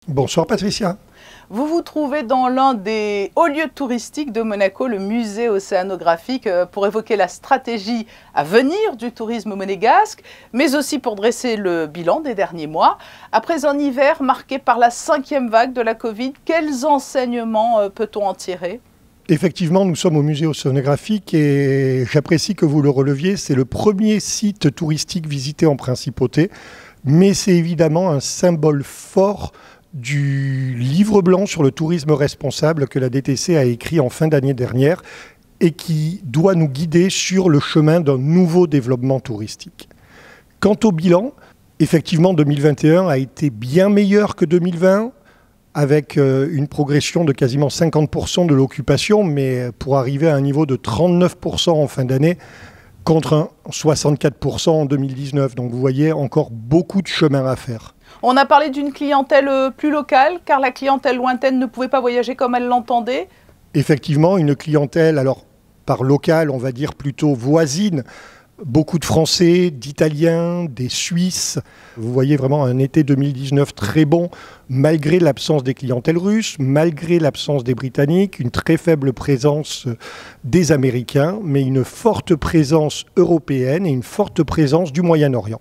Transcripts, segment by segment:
Bonsoir Patricia. Vous vous trouvez dans l'un des hauts lieux touristiques de Monaco, le musée océanographique, pour évoquer la stratégie à venir du tourisme monégasque, mais aussi pour dresser le bilan des derniers mois. Après un hiver marqué par la 5e vague de la Covid, quels enseignements peut-on en tirer ? Effectivement, nous sommes au musée océanographique et j'apprécie que vous le releviez. C'est le premier site touristique visité en principauté, mais c'est évidemment un symbole fort du livre blanc sur le tourisme responsable que la DTC a écrit en fin d'année dernière et qui doit nous guider sur le chemin d'un nouveau développement touristique. Quant au bilan, effectivement 2021 a été bien meilleur que 2020 avec une progression de quasiment 50% de l'occupation, mais pour arriver à un niveau de 39% en fin d'année contre un 64% en 2019. Donc vous voyez encore beaucoup de chemin à faire. On a parlé d'une clientèle plus locale, car la clientèle lointaine ne pouvait pas voyager comme elle l'entendait. Effectivement, une clientèle, alors par locale, on va dire plutôt voisine, beaucoup de Français, d'Italiens, des Suisses. Vous voyez vraiment un été 2019 très bon, malgré l'absence des clientèles russes, malgré l'absence des Britanniques, une très faible présence des Américains, mais une forte présence européenne et une forte présence du Moyen-Orient.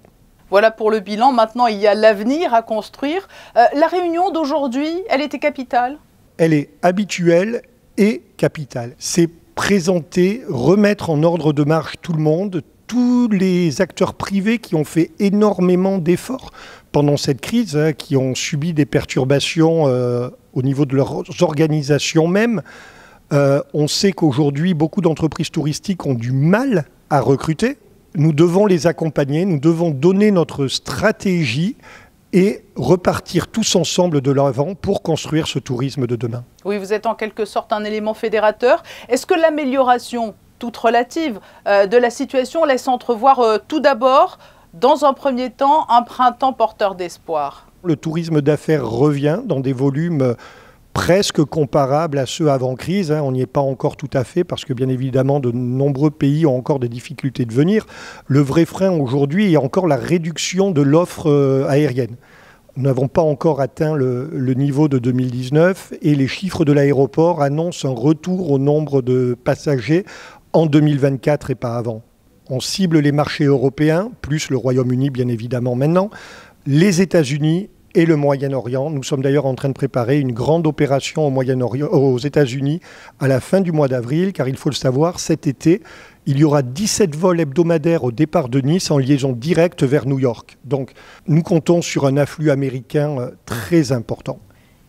Voilà pour le bilan. Maintenant, il y a l'avenir à construire. La réunion d'aujourd'hui, elle était capitale ? Elle est habituelle et capitale. C'est présenter, remettre en ordre de marche tout le monde, tous les acteurs privés qui ont fait énormément d'efforts pendant cette crise, qui ont subi des perturbations au niveau de leurs organisations même. On sait qu'aujourd'hui, beaucoup d'entreprises touristiques ont du mal à recruter. Nous devons les accompagner, nous devons donner notre stratégie et repartir tous ensemble de l'avant pour construire ce tourisme de demain. Oui, vous êtes en quelque sorte un élément fédérateur. Est-ce que l'amélioration, toute relative, de la situation laisse entrevoir tout d'abord, dans un premier temps, un printemps porteur d'espoir ? Le tourisme d'affaires revient dans des volumes presque comparables à ceux avant crise. On n'y est pas encore tout à fait parce que bien évidemment de nombreux pays ont encore des difficultés de venir. Le vrai frein aujourd'hui est encore la réduction de l'offre aérienne. Nous n'avons pas encore atteint le niveau de 2019 et les chiffres de l'aéroport annoncent un retour au nombre de passagers en 2024 et pas avant. On cible les marchés européens, plus le Royaume-Uni bien évidemment maintenant, les États-Unis et le Moyen-Orient. Nous sommes d'ailleurs en train de préparer une grande opération aux États-Unis à la fin du mois d'avril, car il faut le savoir, cet été, il y aura 17 vols hebdomadaires au départ de Nice en liaison directe vers New York. Donc nous comptons sur un afflux américain très important.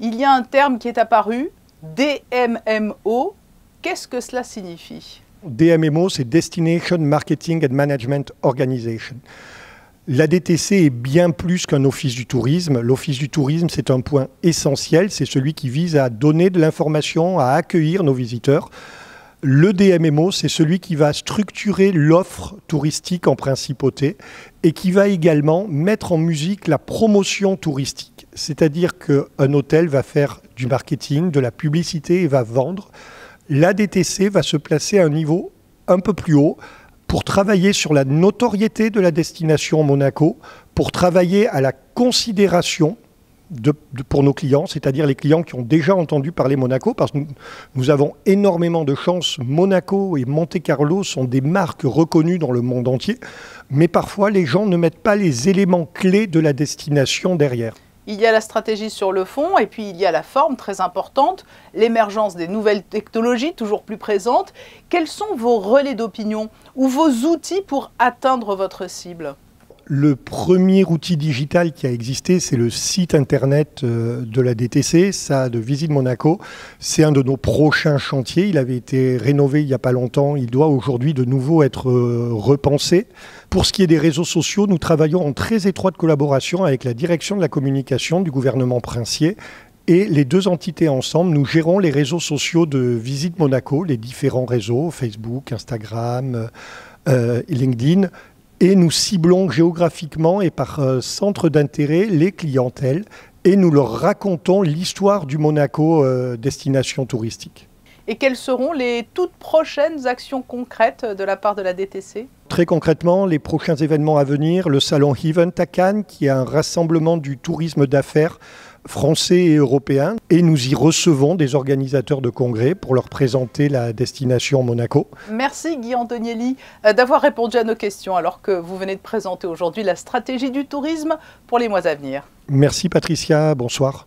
Il y a un terme qui est apparu, DMMO. Qu'est-ce que cela signifie ? DMMO, c'est Destination Marketing and Management Organization. La DTC est bien plus qu'un office du tourisme. L'office du tourisme, c'est un point essentiel. C'est celui qui vise à donner de l'information, à accueillir nos visiteurs. Le DMMO, c'est celui qui va structurer l'offre touristique en principauté et qui va également mettre en musique la promotion touristique. C'est-à-dire qu'un hôtel va faire du marketing, de la publicité et va vendre. La DTC va se placer à un niveau un peu plus haut pour travailler sur la notoriété de la destination Monaco, pour travailler à la considération pour nos clients, c'est-à-dire les clients qui ont déjà entendu parler Monaco, parce que nous avons énormément de chance. Monaco et Monte-Carlo sont des marques reconnues dans le monde entier, mais parfois les gens ne mettent pas les éléments clés de la destination derrière. Il y a la stratégie sur le fond et puis il y a la forme très importante, l'émergence des nouvelles technologies toujours plus présentes. Quels sont vos relais d'opinion ou vos outils pour atteindre votre cible ? Le premier outil digital qui a existé, c'est le site internet de la DTC, ça de Visite Monaco. C'est un de nos prochains chantiers. Il avait été rénové il n'y a pas longtemps. Il doit aujourd'hui de nouveau être repensé. Pour ce qui est des réseaux sociaux, nous travaillons en très étroite collaboration avec la direction de la communication du gouvernement princier. Et les deux entités ensemble, nous gérons les réseaux sociaux de Visite Monaco, les différents réseaux, Facebook, Instagram, LinkedIn. Et nous ciblons géographiquement et par centre d'intérêt les clientèles et nous leur racontons l'histoire du Monaco destination touristique. Et quelles seront les toutes prochaines actions concrètes de la part de la DTC ? Très concrètement, les prochains événements à venir, le salon Event à Cannes, qui est un rassemblement du tourisme d'affaires français et européens, et nous y recevons des organisateurs de congrès pour leur présenter la destination Monaco. Merci Guy Antonielli d'avoir répondu à nos questions alors que vous venez de présenter aujourd'hui la stratégie du tourisme pour les mois à venir. Merci Patricia, bonsoir.